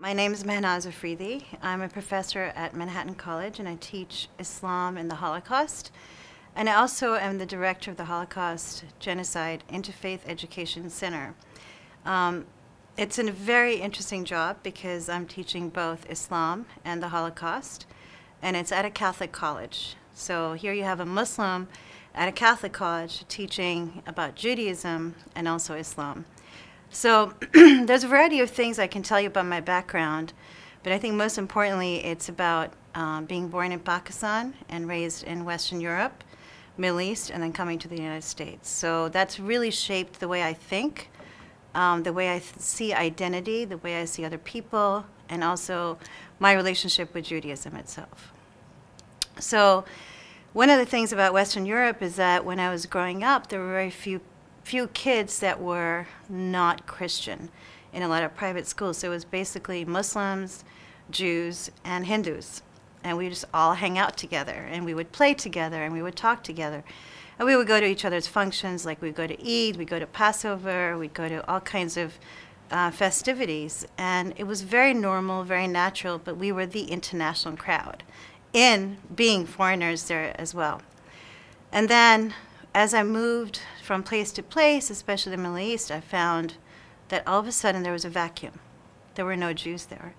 My name is Mehnaz Afridi. I'm a professor at Manhattan College, and I teach Islam and the Holocaust. And I also am the director of the Holocaust Genocide Interfaith Education Center. It's a very interesting job because I'm teaching both Islam and the Holocaust, and it's at a Catholic college. So here you have a Muslim at a Catholic college teaching about Judaism and also Islam. So there's a variety of things I can tell you about my background, but I think most importantly it's about being born in Pakistan and raised in Western Europe, Middle East, and then coming to the United States. So that's really shaped the way I think, the way I see identity, the way I see other people, and also my relationship with Judaism itself. So one of the things about Western Europe is that when I was growing up, there were very few kids that were not Christian in a lot of private schools. So it was basically Muslims, Jews, and Hindus. And we just all hang out together, and we would play together, and we would talk together. And we would go to each other's functions, like we'd go to Eid, we'd go to Passover, we'd go to all kinds of festivities. And it was very normal, very natural, but we were the international crowd in being foreigners there as well. And then as I moved from place to place, especially the Middle East, I found that all of a sudden there was a vacuum. There were no Jews there.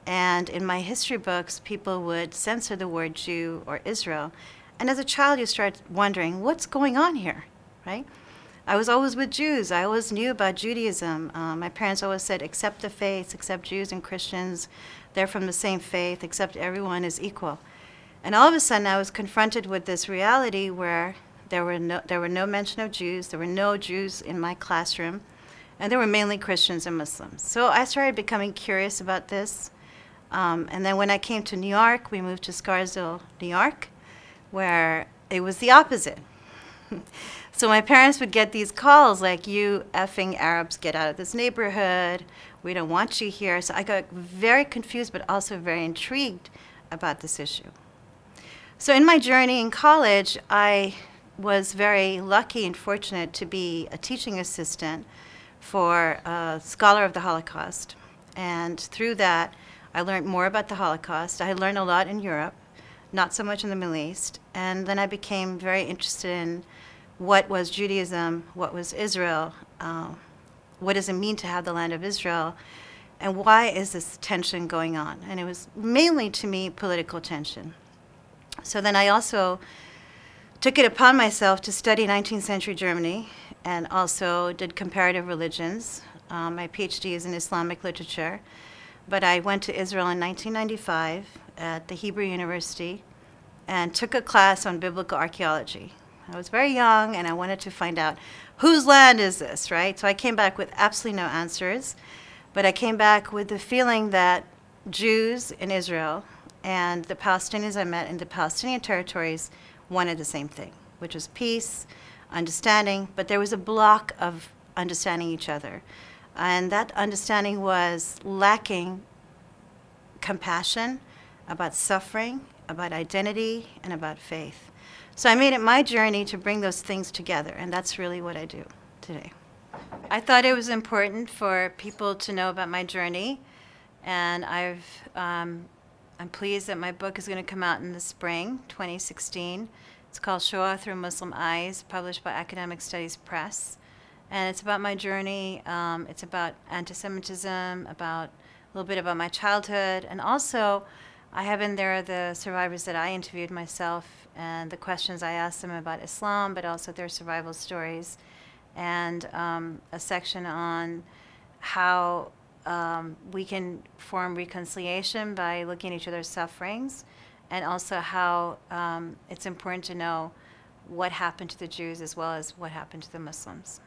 And in my history books, people would censor the word Jew or Israel. And as a child, you start wondering, what's going on here, right? I was always with Jews. I always knew about Judaism. My parents always said, accept the faiths, accept Jews and Christians. They're from the same faith, except everyone is equal. And all of a sudden, I was confronted with this reality where there were no mention of Jews. There were no Jews in my classroom. And there were mainly Christians and Muslims. So I started becoming curious about this. And then when I came to New York, we moved to Scarsdale, New York, where it was the opposite. So my parents would get these calls like, you effing Arabs, get out of this neighborhood. We don't want you here. So I got very confused, but also very intrigued about this issue. So in my journey in college, I was very lucky and fortunate to be a teaching assistant for a scholar of the Holocaust. And through that, I learned more about the Holocaust. I learned a lot in Europe, not so much in the Middle East. And then I became very interested in what was Judaism, what was Israel, what does it mean to have the land of Israel, and why is this tension going on? And it was mainly, to me, political tension. So then I also took it upon myself to study 19th century Germany and also did comparative religions. My PhD is in Islamic literature. But I went to Israel in 1995 at the Hebrew University and took a class on biblical archaeology. I was very young and I wanted to find out whose land is this, right? So I came back with absolutely no answers, but I came back with the feeling that Jews in Israel and the Palestinians I met in the Palestinian territories wanted the same thing, which was peace, understanding, but there was a block of understanding each other. And that understanding was lacking compassion about suffering, about identity, and about faith. So I made it my journey to bring those things together, and that's really what I do today. I thought it was important for people to know about my journey, and I'm pleased that my book is going to come out in the spring, 2016. It's called Shoah Through Muslim Eyes, published by Academic Studies Press. And it's about my journey. It's about anti-Semitism, about a little bit about my childhood, and also I have in there the survivors that I interviewed myself and the questions I asked them about Islam, but also their survival stories, and a section on how we can form reconciliation by looking at each other's sufferings, and also how it's important to know what happened to the Jews as well as what happened to the Muslims.